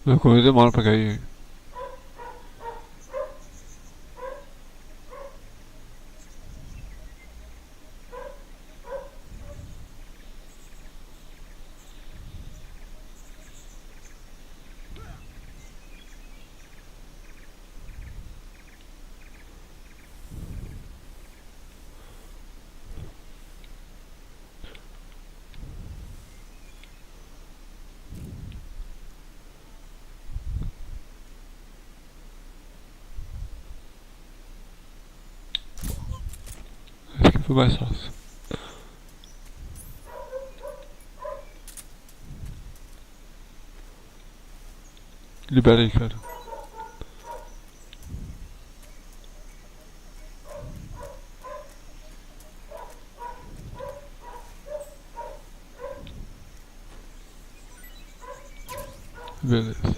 Meu, como demora pra cair. Acho que foi mais fácil. Libera aí, cara. Beleza.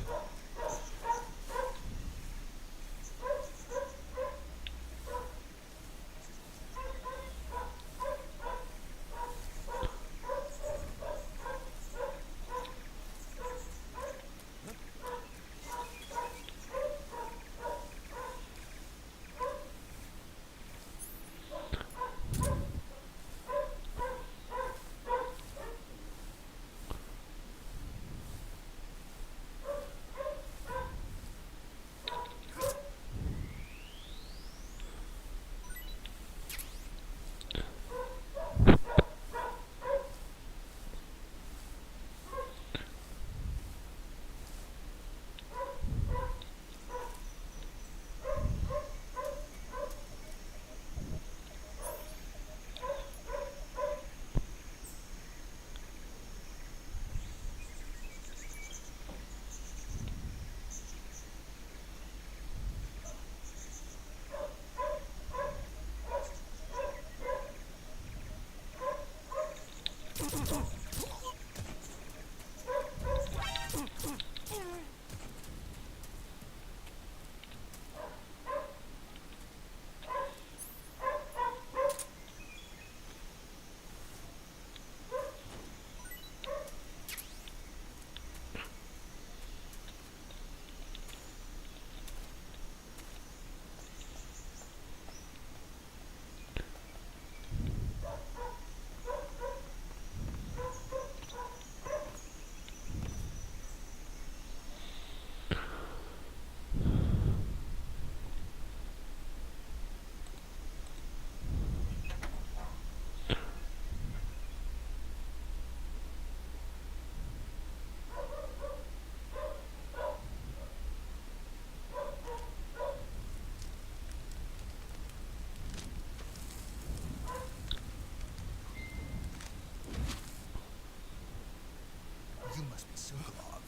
You must be Sokolov.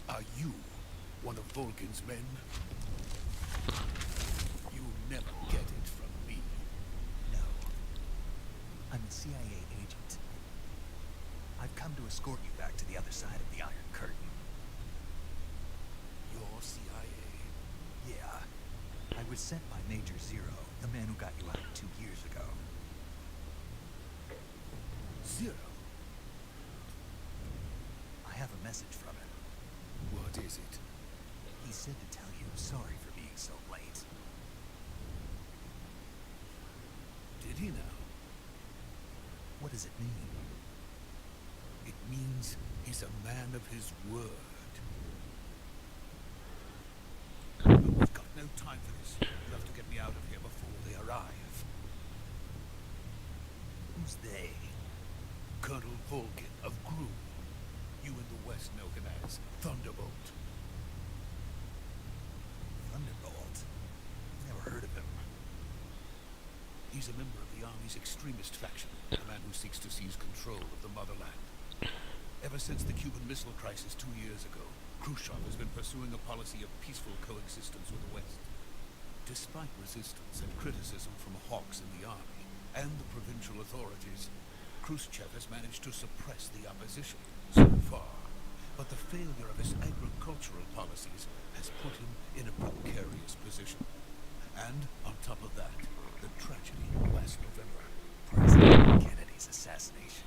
Are you one of Volkin's men? You'll never get it from me. No. I'm a CIA agent. I've come to escort you back to the other side of the Iron Curtain. You're CIA? Yeah. I was sent by Major Zero, the man who got you out 2 years ago. Zero? I have a message from him. What is it? He said to tell you sorry for being so late. Did he now? What does it mean? It means he's a man of his word. But we've got no time for this. You'll have to get me out of here before they arrive. Who's they? Colonel Volkin of Gru. You in the West know him as Thunderbolt. Thunderbolt? Never heard of him. He's a member of the Army's extremist faction, the man who seeks to seize control of the motherland. Ever since the Cuban Missile Crisis 2 years ago, Khrushchev has been pursuing a policy of peaceful coexistence with the West. Despite resistance and criticism from hawks in the army and the provincial authorities, Khrushchev has managed to suppress the opposition so far. But the failure of his agricultural policies has put him in a precarious position. And on top of that, the tragedy last November. President Kennedy's assassination.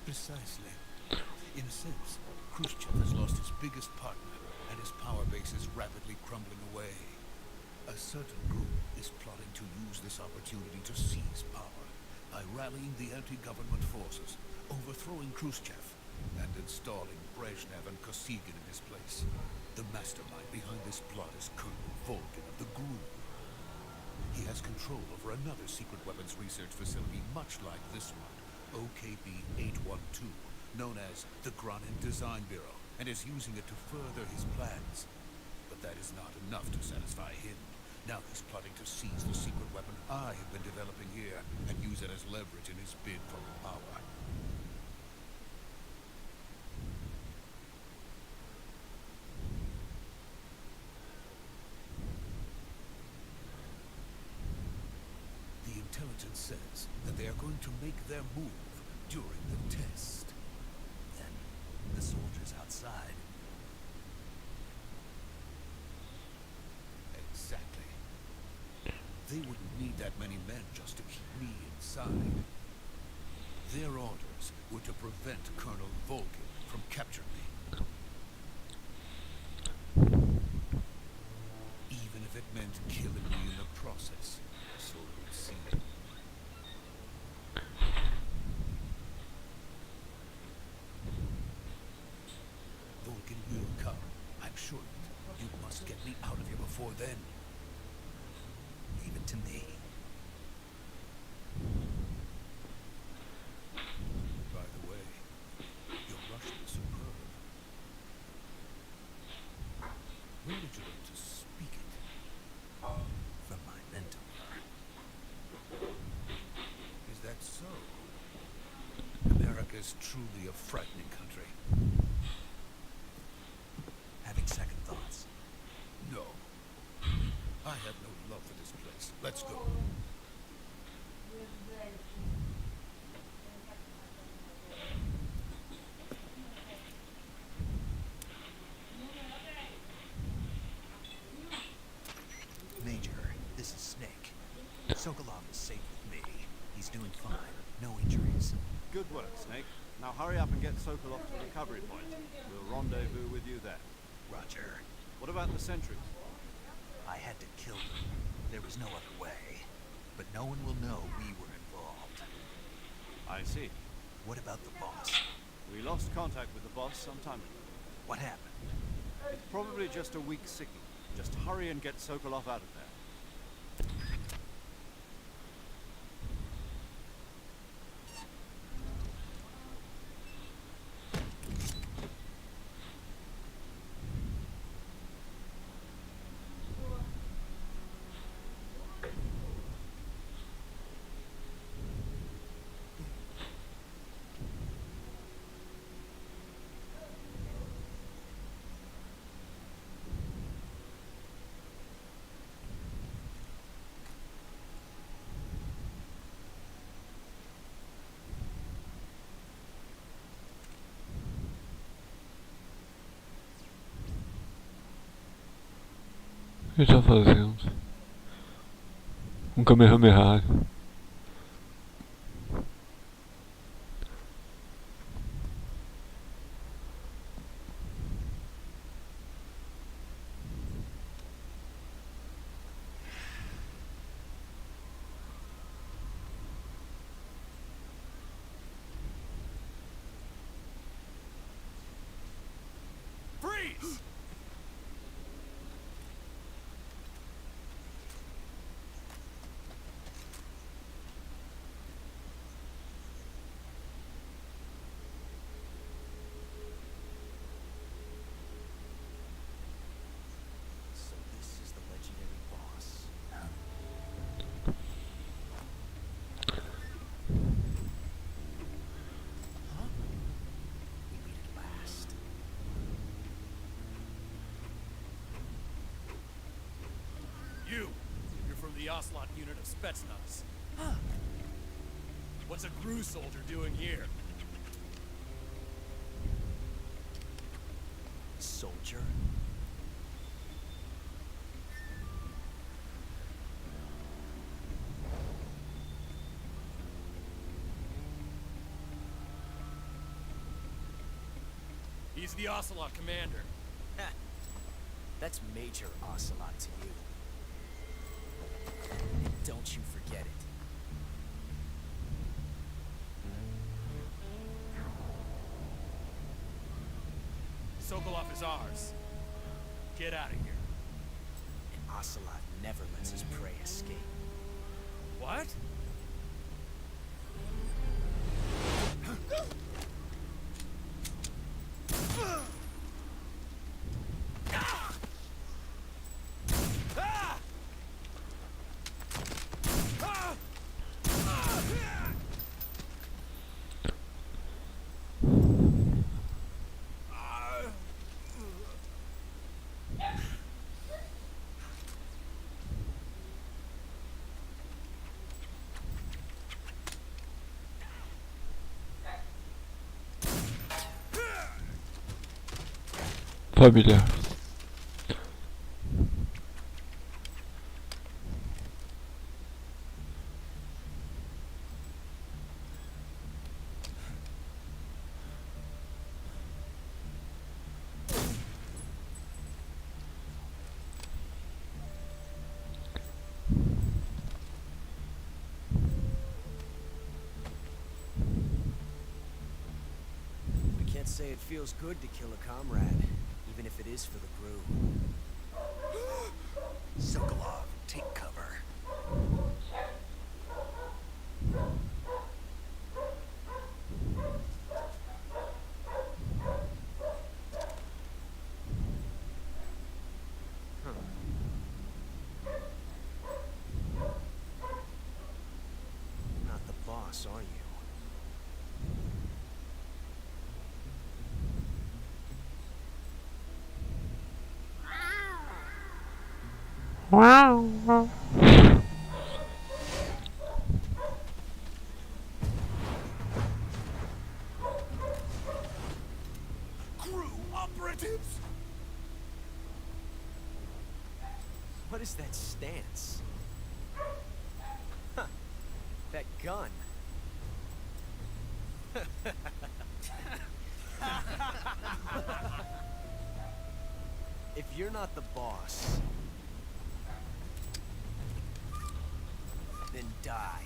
Precisely. In a sense, Khrushchev has lost his biggest partner, and his power base is rapidly crumbling away. A certain group is plotting to use this opportunity to seize power by rallying the anti-government forces, overthrowing Khrushchev, and installing Brezhnev and Kosygin in his place. The mastermind behind this plot is Colonel Volgin of the GRU. He has control over another secret weapons research facility much like this one, OKB-812, known as the Granin Design Bureau, and is using it to further his plans. But that is not enough to satisfy him. Now he's plotting to seize the secret weapon I have been developing here and use it as leverage in his bid for power. The intelligence says that they are going to make their move during the test. Then, the soldiers outside. Exactly. They wouldn't need that many men just to keep me inside. Their orders were to prevent Colonel Volgin from capturing me. Even if it meant killing me in the process, so it would seem. Volgin will come, I'm sure of it. You must get me out of here before then. Leave it to me. By the way, your Russian is superb. Where did you learn to speak it? From my mentor. Is that so? America is truly a frightening country. Having second thoughts. No. I have no love for this place. Let's go. Major, this is Snake. Sokolov is safe with me. He's doing fine. No injuries. Good work, Snake. Now hurry up and get Sokolov to the recovery point. We'll rendezvous with you there. Roger. What about the sentries? I had to kill them. There was no other way. But no one will know we were involved. I see. What about the boss? We lost contact with the boss some time ago. What happened? It's probably just a weak signal. Just hurry and get Sokolov out of there. O que ele tá fazendo? Um Kamehameha. Freeze! So this is the legendary boss. Huh? We meet at last. You're from the Oslot unit of Spetsnaz. What's a GRU soldier doing here? Soldier? He's the Ocelot commander. Ha! That's Major Ocelot to you. And don't you forget it. Sokolov is ours. Get out of here. And Ocelot never lets his prey escape. What? Familiar. I can't say it feels good to kill a comrade, even if it is for the crew. Sokolov, take cover. Not the boss, are you? Wow. Crew operatives! What is that stance? Huh. That gun. If you're not the boss, then die.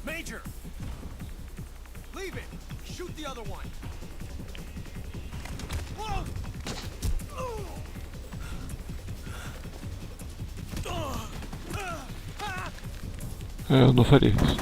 Major! Leave it! Shoot the other one! Whoa! Eu não faria isso.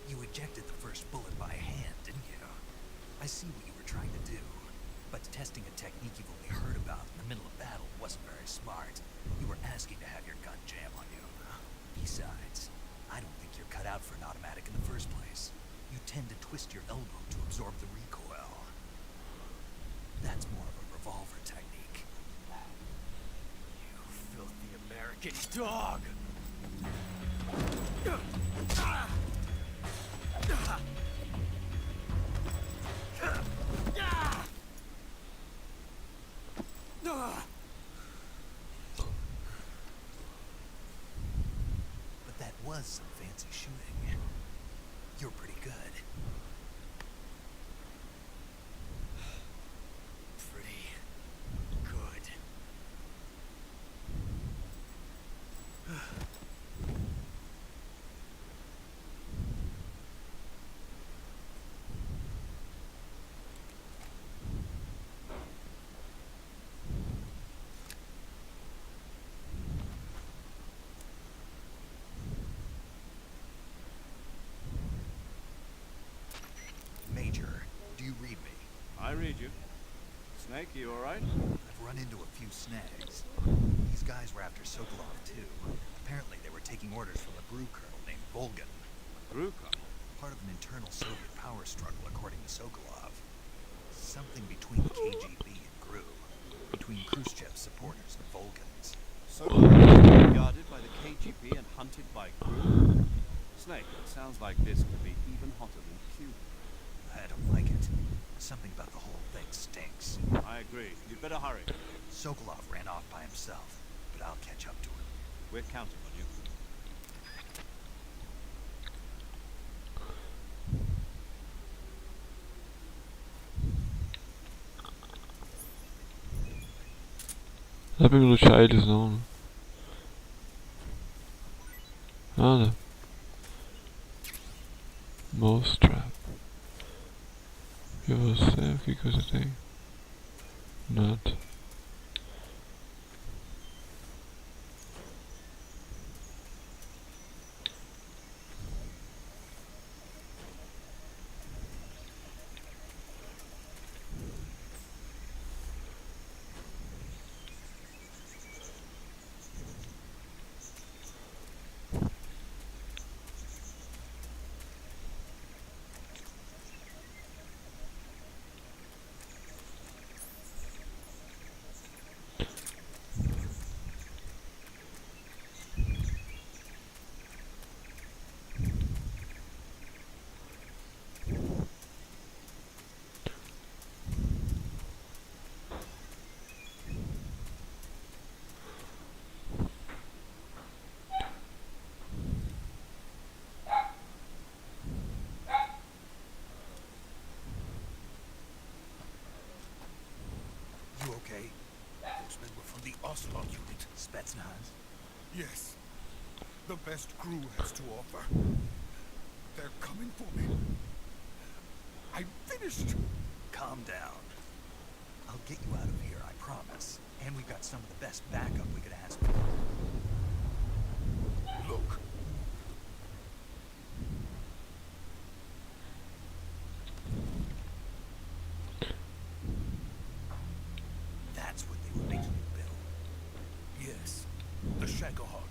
You ejected the first bullet by hand, didn't you? I see what you were trying to do. But testing a technique you've only heard about in the middle of battle wasn't very smart. You were asking to have your gun jam on you. Besides, I don't think you're cut out for an automatic in the first place. You tend to twist your elbow to absorb the recoil. That's more of a revolver technique. You filthy American dog! But that was some fancy shooting. You're pretty good. Pretty good. Snake, you alright? I've run into a few snags. These guys were after Sokolov too. Apparently they were taking orders from a brew colonel named Volgan. Ruka. Part of an internal Soviet power struggle, according to Sokolov. Something between the KGB and GRU. Between Khrushchev's supporters and Volgans. So guarded by the KGB and hunted by GRU? Snake, it sounds like this could be even hotter than Cuba. I don't like it. Something about the whole thing stinks. I agree. You'd better hurry. Sokolov ran off by himself, but I'll catch up to him. We're counting on you. Dá pra lutar eles não, né? Nada. Mouse trap. E você, o que você tem? Nada. You okay? Those men were from the Ocelot unit. Spetsnaz? Yes. The best crew has to offer. They're coming for me. I'm finished. Calm down. I'll get you out of here, I promise. And we've got some of the best backup we could ask for. Look. That's what they were making you build. Yes. The Shagohod.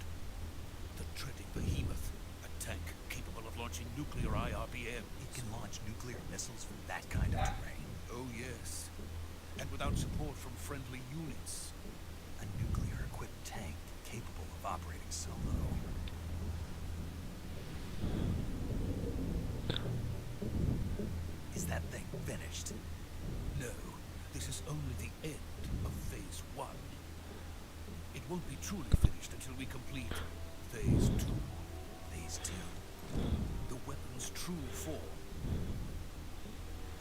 The treading behemoth. A tank capable of launching nuclear IRBM. It can launch nuclear missiles from that kind of terrain. Oh, yes. And without support from friendly units. A nuclear-equipped tank capable of operating solo. Is that thing finished? No, this is only the end of Phase 1. It won't be truly finished until we complete Phase 2. Phase 2. The weapon's true form.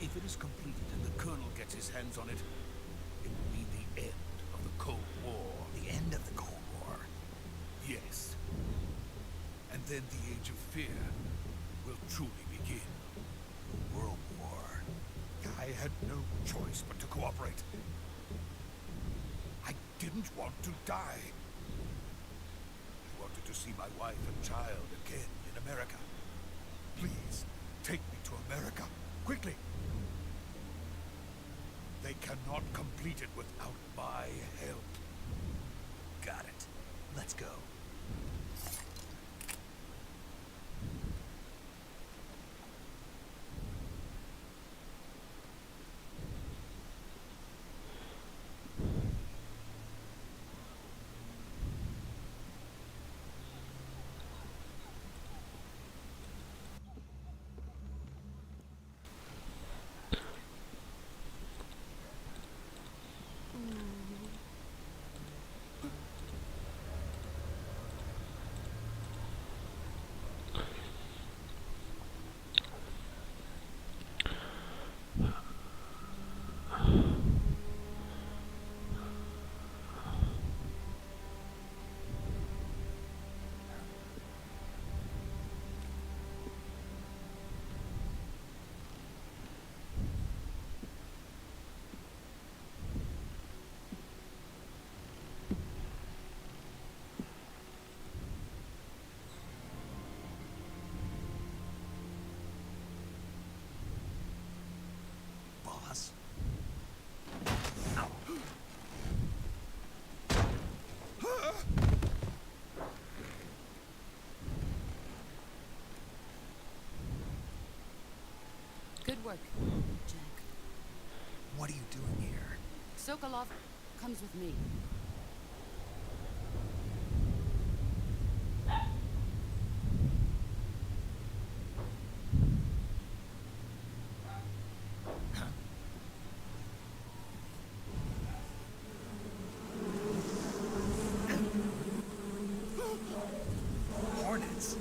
If it is completed and the Colonel gets his hands on it, it will be the end of the Cold War. The end of the Cold War. Yes. And then the Age of Fear will truly begin. The World War. I had no choice but to cooperate. I didn't want to die. I wanted to see my wife and child again in America. Please, take me to America, quickly. They cannot complete it without my help. Got it. Let's go. work, Jack. What are you doing here? Sokolov comes with me. Hornets.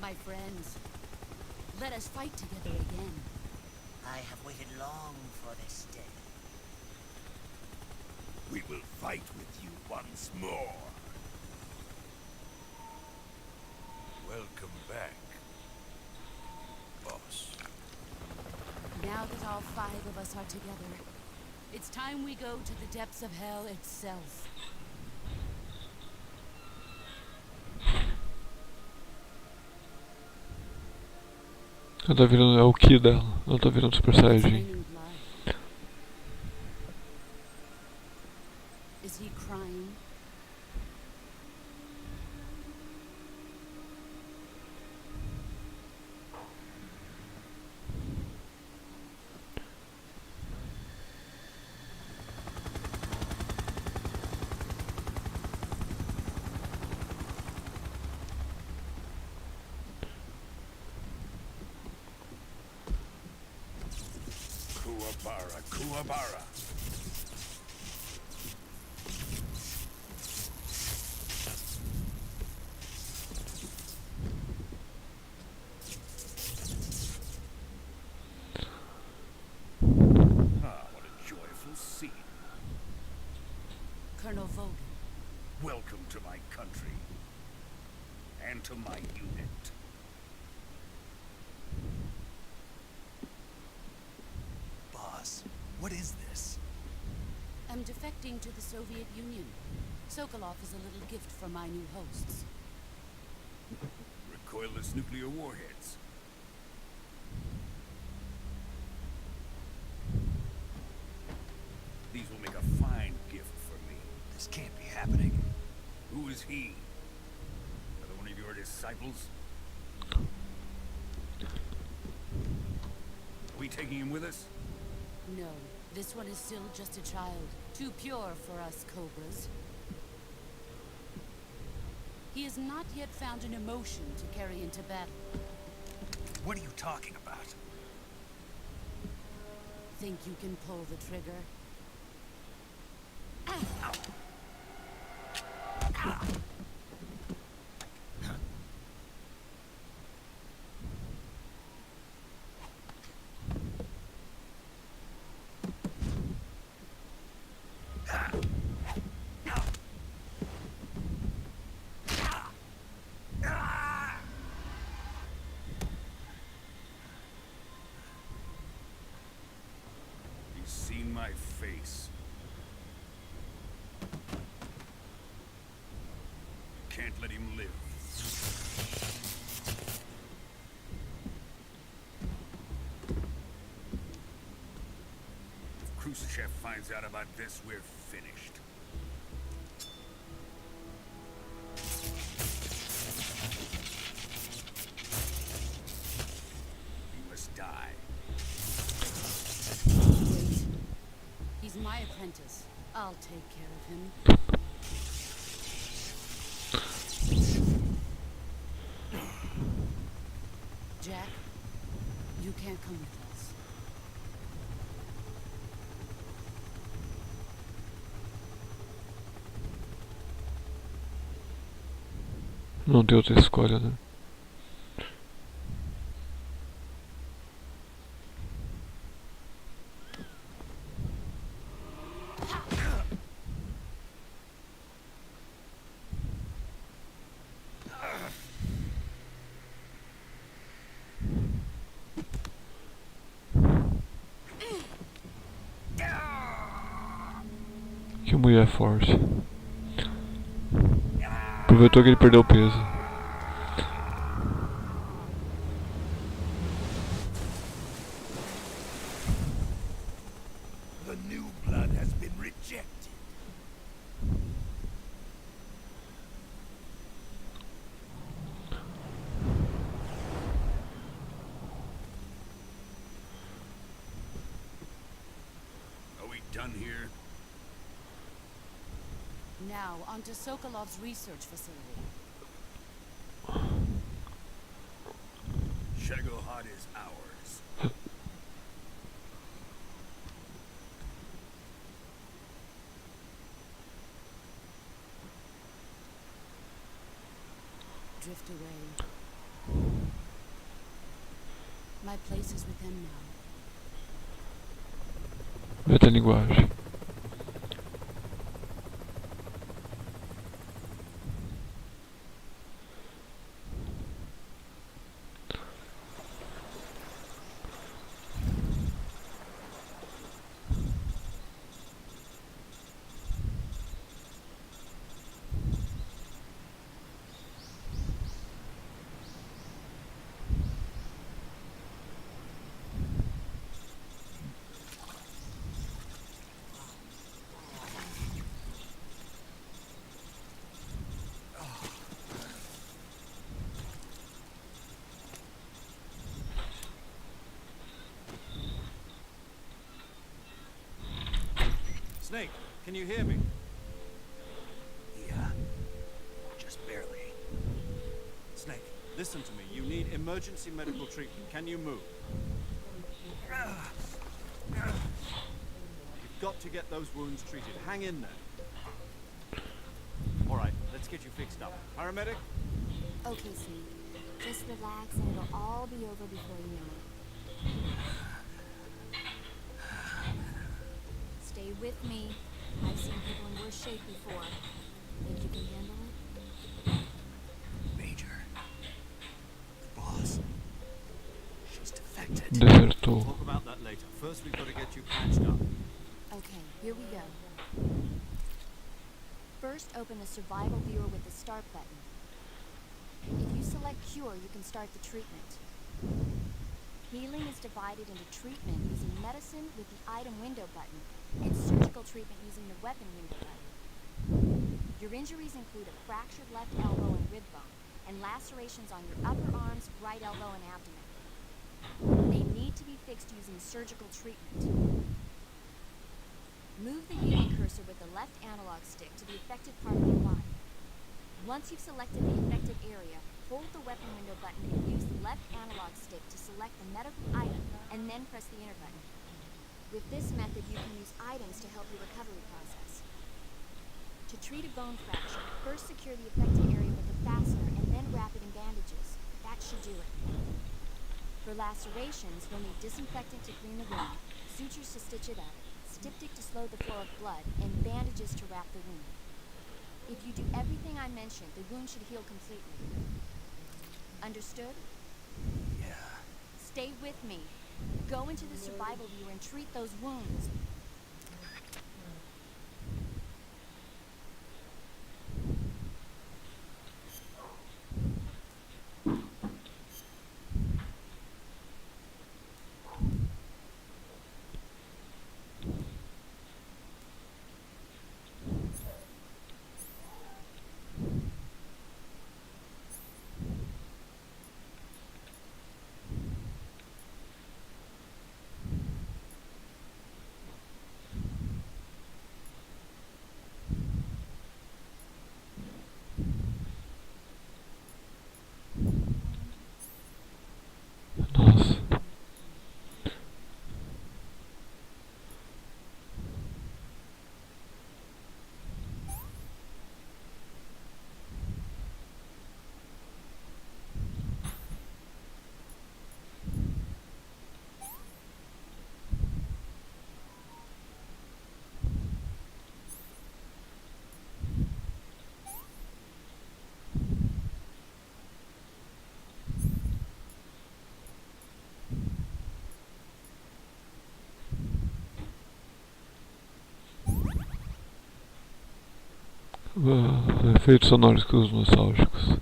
My friends, let us fight together again. I have waited long for this day. We will fight with you once more. Welcome back, boss. Now that all 5 of us are together, it's time we go to the depths of hell itself. Ela tá virando, é o ki dela. Ela tá virando Super Saiyajin. Raining blood. Is he crying? Kuwabara, Kuwabara. Ah, what a joyful scene. Colonel Vogan. Welcome to my country. And to my unit. Boss, what is this? I'm defecting to the Soviet Union. Sokolov is a little gift for my new hosts. Recoilless nuclear warheads. These will make a fine gift for me. This can't be happening. Who is he? Another one of your disciples? Are we taking him with us? No, this one is still just a child. Too pure for us Cobras. He has not yet found an emotion to carry into battle. What are you talking about? Think you can pull the trigger? He's seen my face. Can't let him live. If Khrushchev finds out about this, we're finished. He must die. Wait. He's my apprentice. I'll take care of him. Jack, you can't come with us. Não tem outra escolha, né? mulher forte. Aproveitou que ele perdeu o peso. The new blood has been rejected. Are we done here? Now, onto Sokolov's research facility. Shagohod is ours. Drift away. My place is with them now. Metalinguagem. Snake, can you hear me? Yeah. Just barely. Snake, listen to me. You need emergency medical treatment. Can you move? You've got to get those wounds treated. Hang in there. All right, let's get you fixed up. Paramedic? Okay, Snake. Just relax and it'll all be over before you know it. Stay with me. I've seen people in worse shape before. Think you can handle it? Major. The boss. She's defected. Desertou. Talk about that later. First, we've got to get you patched up. Okay, here we go. First, open the survival viewer with the start button. If you select cure, you can start the treatment. Healing is divided into treatment using medicine with the item window button and surgical treatment using the weapon window button. Your injuries include a fractured left elbow and rib bone, and lacerations on your upper arms, right elbow, and abdomen. They need to be fixed using surgical treatment. Move the healing cursor with the left analog stick to the affected part of your body. Once you've selected the affected area, hold the weapon window button and use the left analog stick to select the medical item, and then press the enter button. With this method, you can use items to help your recovery process. To treat a bone fracture, first secure the affected area with a fastener and then wrap it in bandages. That should do it. For lacerations, you'll need disinfectant to clean the wound, sutures to stitch it up, styptic to slow the flow of blood, and bandages to wrap the wound. If you do everything I mentioned, the wound should heal completely. Understood? Yeah. Stay with me. Go into the survival viewer and treat those wounds. Efeitos sonoros que os nostálgicos.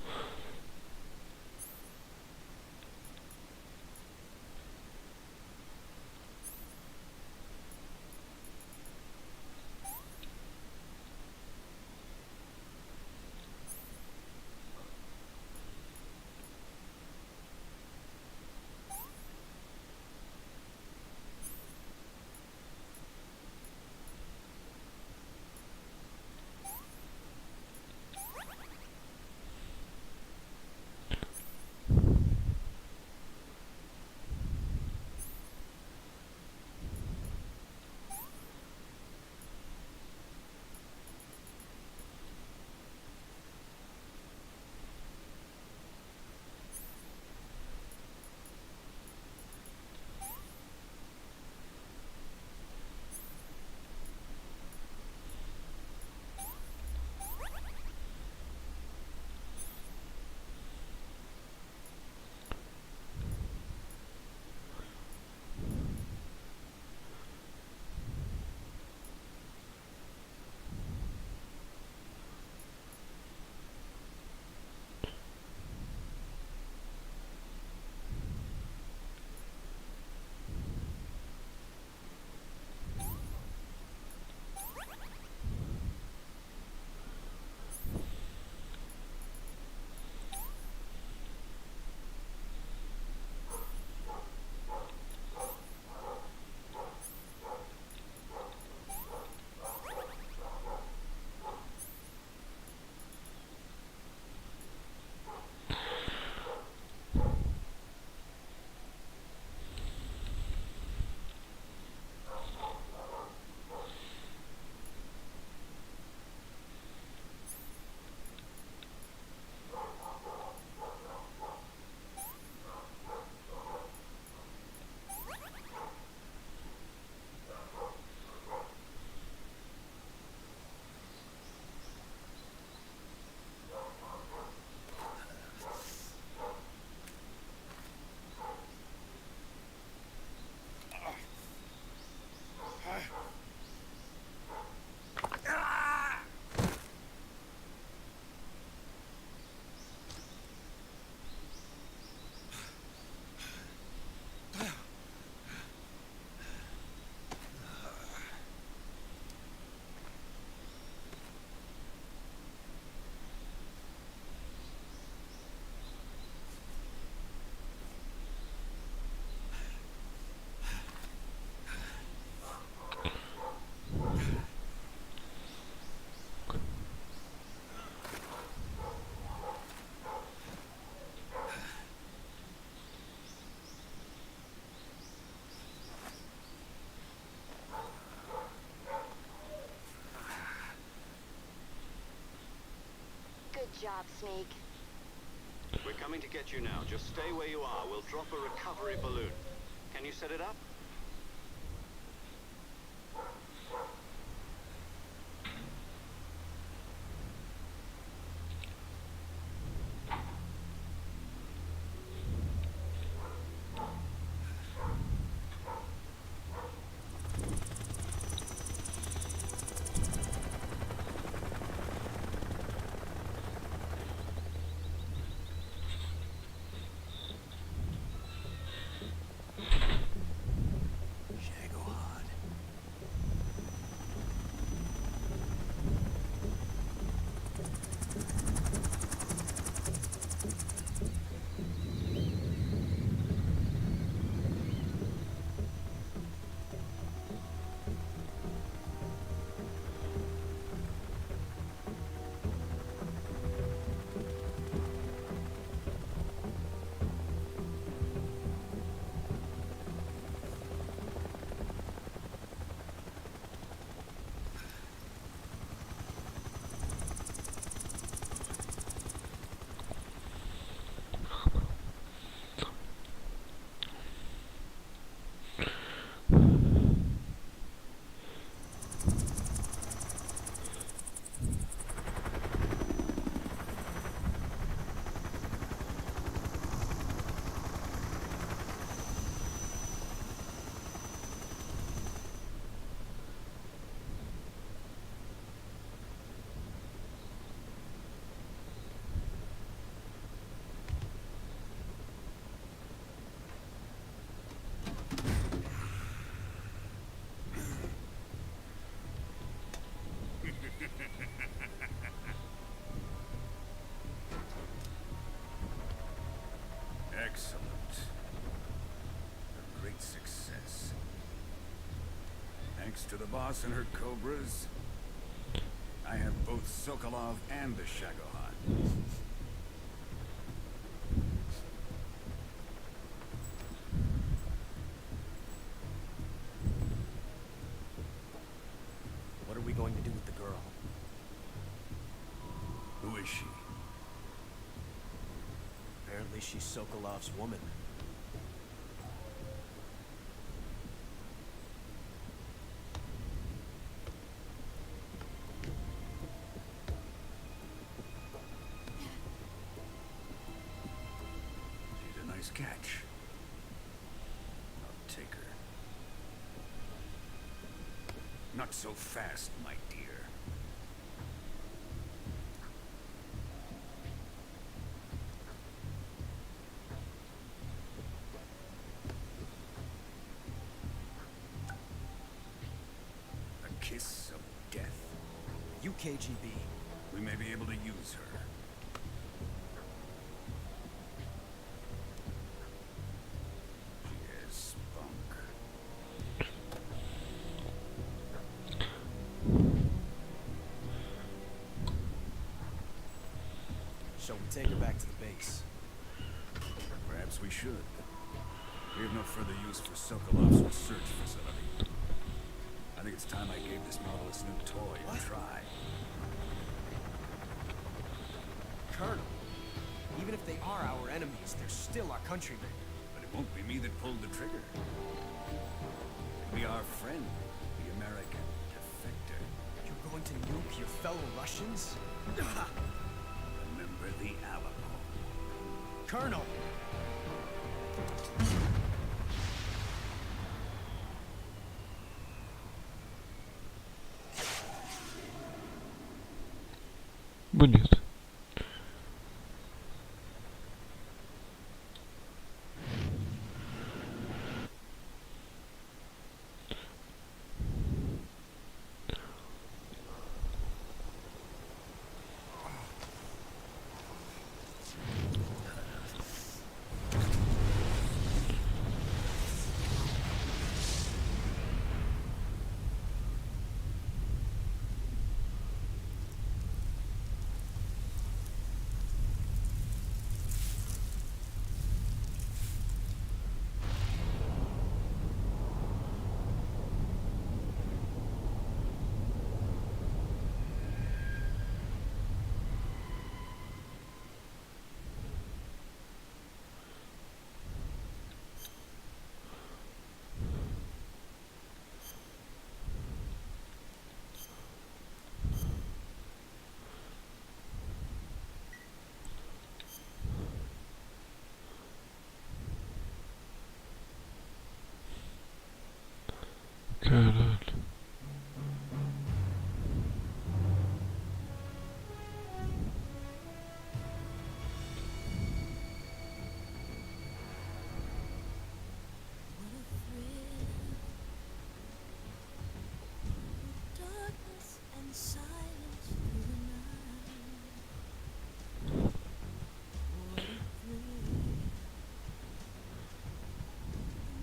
Good job, Snake. We're coming to get you now. Just stay where you are. We'll drop a recovery balloon. Can you set it up? Excellent. A great success. Thanks to the boss and her cobras, I have both Sokolov and the Shagohod. What are we going to do with the girl? Who is she? Apparently she's Sokolov's woman. She's a nice catch. I'll take her. Not so fast, my dear. A kiss of death. You KGB. We may be able to use her. She has spunk. Shall we take her back to the base? Perhaps we should. We have no further use for Sokolov's research facility. I think it's time I gave this marvelous new toy a try. Colonel, even if they are our enemies, they're still our countrymen. But it won't be me that pulled the trigger. It'll be our friend, the American defector. You're going to nuke your fellow Russians? Remember the Alamo. Colonel! Bonito. Caralho.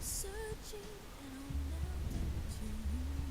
Searching and I'm melting to you.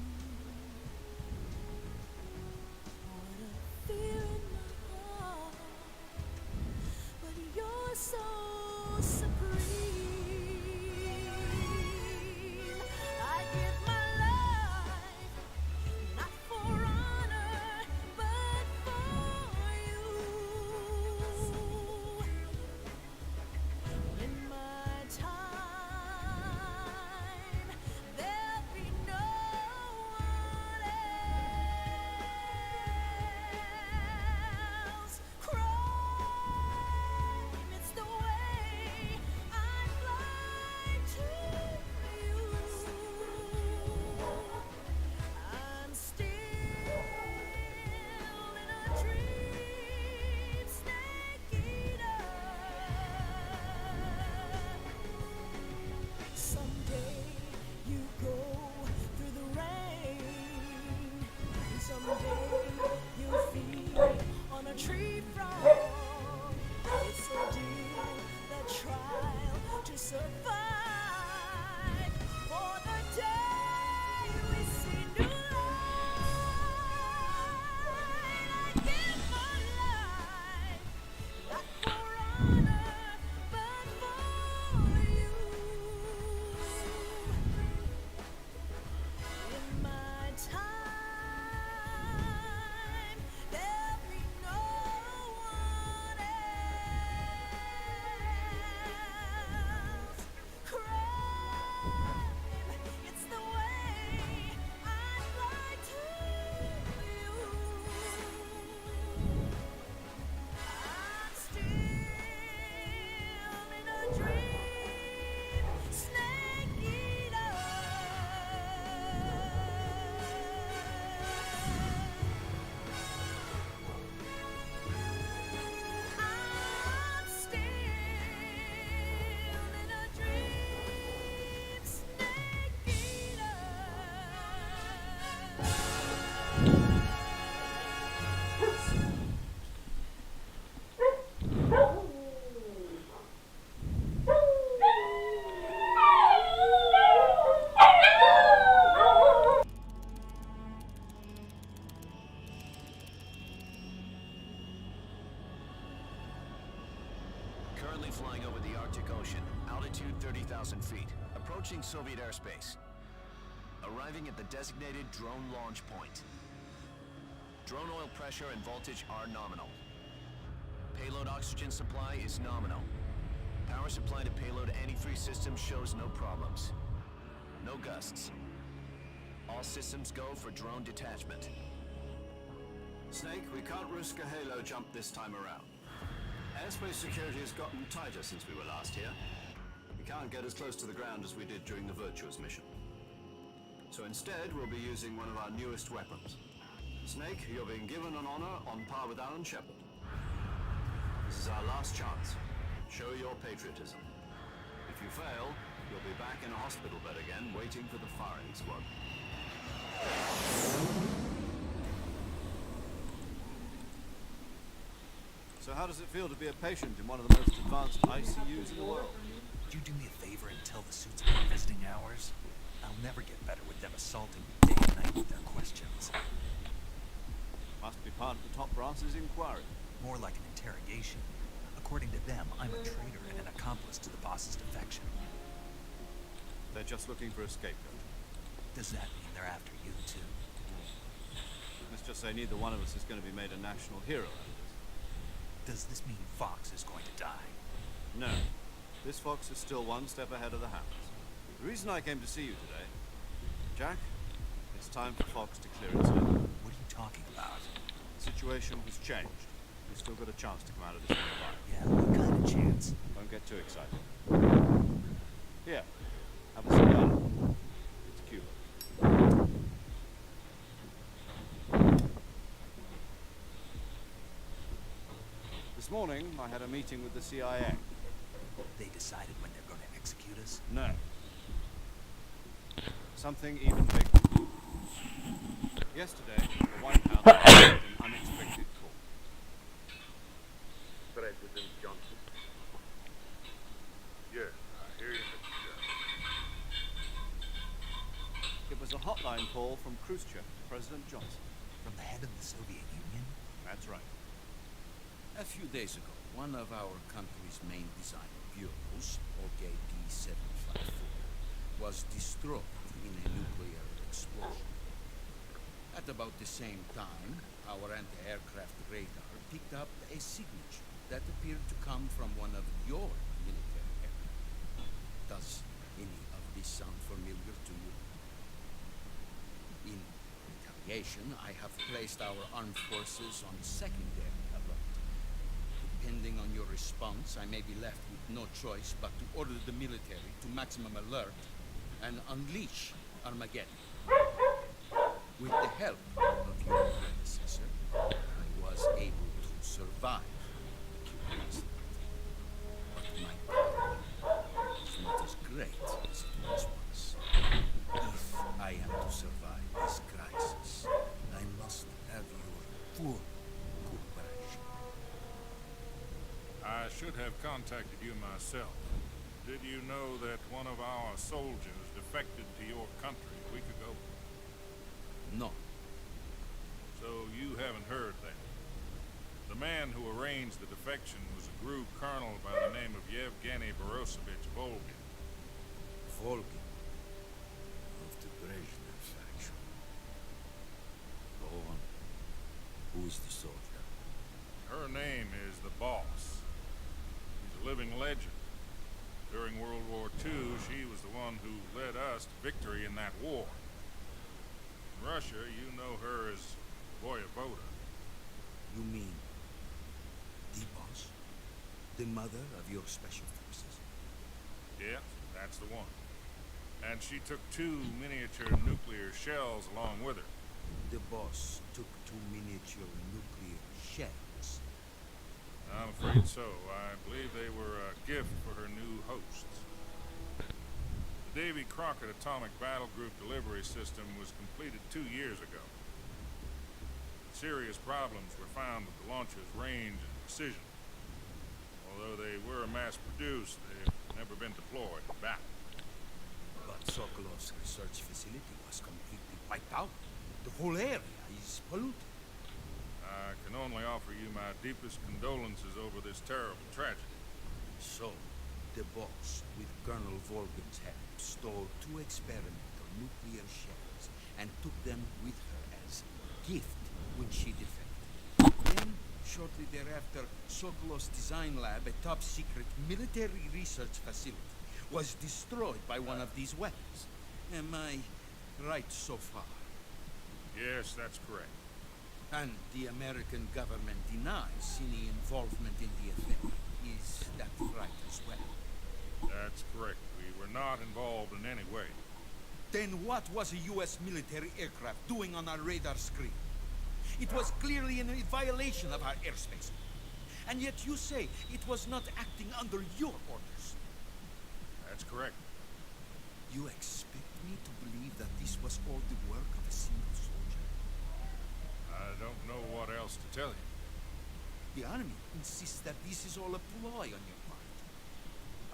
Approaching Soviet airspace. Arriving at the designated drone launch point. Drone oil pressure and voltage are nominal. Payload oxygen supply is nominal. Power supply to payload antifreeze system shows no problems. No gusts. All systems go for drone detachment. Snake, we can't risk a halo jump this time around. Airspace security has gotten tighter since we were last here. We can't get as close to the ground as we did during the Virtuous mission. So instead, we'll be using one of our newest weapons. Snake, you're being given an honor on par with Alan Shepard. This is our last chance. Show your patriotism. If you fail, you'll be back in a hospital bed again, waiting for the firing squad. So how does it feel to be a patient in one of the most advanced ICUs in the world? Would you do me a favor and tell the suits about visiting hours? I'll never get better with them assaulting me day and night with their questions. Must be part of the top brass's inquiry. More like an interrogation. According to them, I'm a traitor and an accomplice to the boss's defection. They're just looking for a scapegoat. Does that mean they're after you, too? Let's just say neither one of us is going to be made a national hero out of this. Does this mean Fox is going to die? No. This fox is still one step ahead of the hounds. The reason I came to see you today, Jack, it's time for Fox to clear its name. What are you talking about? The situation has changed. We've still got a chance to come out of this one alive. Yeah, what kind of chance? Don't get too excited. Here, have a cigar. It's Cuba. This morning, I had a meeting with the CIA. They decided when they're going to execute us? No. Something even bigger. Yesterday, the White House made an unexpected call. President Johnson. Yes, I hear you, Mr. Johnson. It was a hotline call from Khrushchev to President Johnson. From the head of the Soviet Union? That's right. A few days ago, one of our country's main design bureaus, OKD-754, was destroyed in a nuclear explosion. At about the same time, our anti-aircraft radar picked up a signature that appeared to come from one of your military aircraft. Does any of this sound familiar to you? In retaliation, I have placed our armed forces on secondary alert. Depending on your response, I may be left with no choice but to order the military to maximum alert and unleash Armageddon. With the help of your predecessor, I was able to survive the Cuban incident. But my power is not as great as it once was. If I am to survive this crisis, I must have your full cooperation. I should have contacted you myself. Did you know that one of our soldiers defected to your country a week ago? No. So you haven't heard that. The man who arranged the defection was a GRU colonel by the name of Yevgeny Borosovich Volgin. Volgin. Of the Brezhnev faction. Go on. Who is the soldier? Her name is the Boss. She's a living legend. During World War II, she was the one who led us to victory in that war. In Russia, you know her as Voyevoda. You mean the Boss? The mother of your special forces? Yeah, that's the one. And she took 2 miniature nuclear shells along with her. The Boss took 2 miniature nuclear shells. I'm afraid so. I believe they were a gift for her new hosts. The Davy Crockett Atomic Battle Group delivery system was completed 2 years ago. Serious problems were found with the launcher's range and precision. Although they were mass-produced, they've never been deployed in battle. But Sokolov's research facility was completely wiped out. The whole area is polluted. I can only offer you my deepest condolences over this terrible tragedy. So, the boss, with Colonel Volgan's help, stole 2 experimental nuclear shells and took them with her as gift when she defected. Then, shortly thereafter, Sokolov's design lab, a top-secret military research facility, was destroyed by one of these weapons. Am I right so far? Yes, that's correct. And the American government denies any involvement in the affair. Is that right as well? That's correct. We were not involved in any way. Then what was a U.S. military aircraft doing on our radar screen? It was clearly in violation of our airspace. And yet you say it was not acting under your orders. That's correct. You expect me to believe that this was all the work of a single soldier? I don't know what else to tell you. The army insists that this is all a ploy on your part.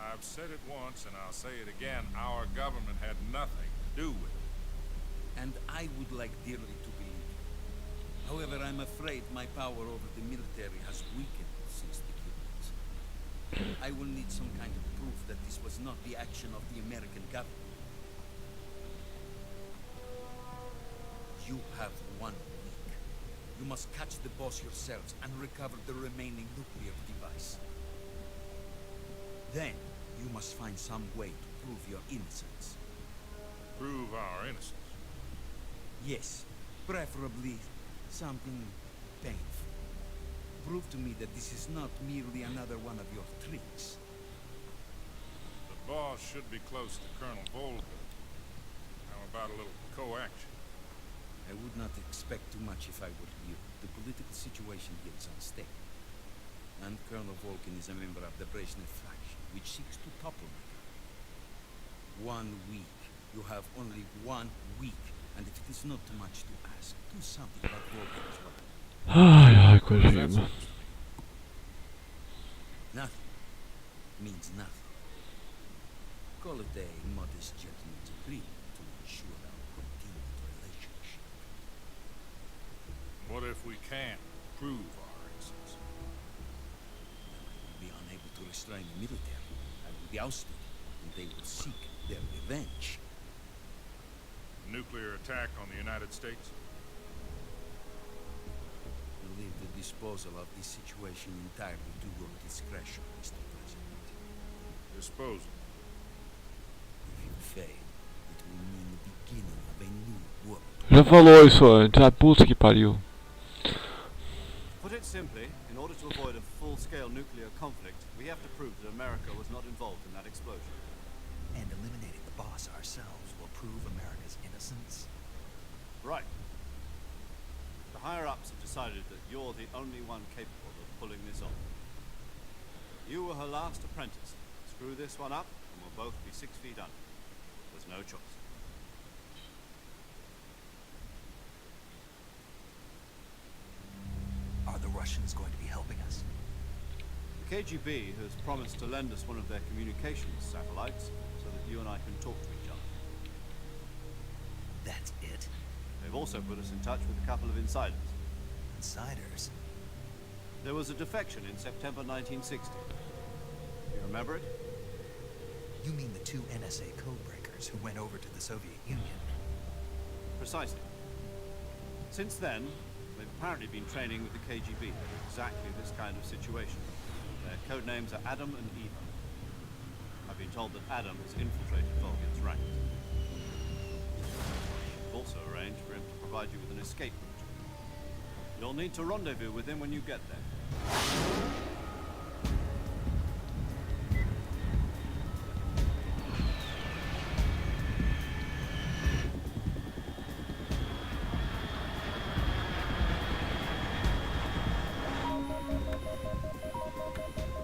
I've said it once and I'll say it again. Our government had nothing to do with it. And I would like dearly to believe it. However, I'm afraid my power over the military has weakened since the Cubans. I will need some kind of proof that this was not the action of the American government. You have 1 week. You must catch the boss yourselves and recover the remaining nuclear device. Then, you must find some way to prove your innocence. Prove our innocence? Yes, preferably something painful. Prove to me that this is not merely another one of your tricks. The boss should be close to Colonel Volga. How about a little co-action? I would not expect too much if I were you. The political situation gets unstable. And Colonel Volgan is a member of the Brezhnev faction, which seeks to topple me. 1 week. You have only 1 week. And if it is not too much to ask, do something about Volgan as well. Ai, ai, Kojima. Nothing means nothing. Call it a modest gentleman's agreement to ensure our continued relationship. What if we can't prove our innocence? Then I will be unable to restrain the military. I will be ousted, and they will seek their revenge. Nuclear attack on the United States? I leave the disposal of this situation entirely to your discretion, Mr. President. Disposal? If you fail, it will mean the beginning of a new world. Já falou isso antes, a puta que pariu. Put it simply, in order to avoid a full-scale nuclear conflict, we have to prove that America was not involved in that explosion. And eliminating the boss ourselves will prove America's innocence? Right. The higher-ups have decided that you're the only one capable of pulling this off. You were her last apprentice. Screw this one up, and we'll both be 6 feet under. There's no choice. Are the Russians going to be helping us? The KGB has promised to lend us one of their communications satellites so that you and I can talk to each other. That's it? They've also put us in touch with a couple of insiders. Insiders? There was a defection in September 1960. You remember it? You mean the 2 NSA codebreakers who went over to the Soviet Union? Precisely. Since then, they've apparently been training with the KGB in exactly this kind of situation. Their code names are Adam and Eva. I've been told that Adam has infiltrated Volgan's ranks. We've also arranged for him to provide you with an escape route. You'll need to rendezvous with him when you get there.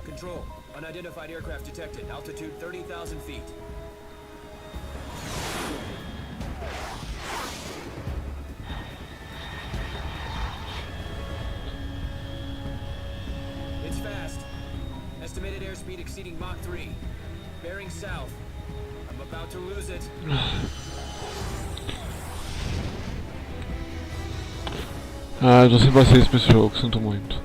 Control. Unidentified aircraft detected. Altitude 30,000 feet. It's fast. Estimated airspeed exceeding Mach 3. Bearing south. I'm about to lose it. Ah, eu tô sem paciência pra esse jogo, sinto muito.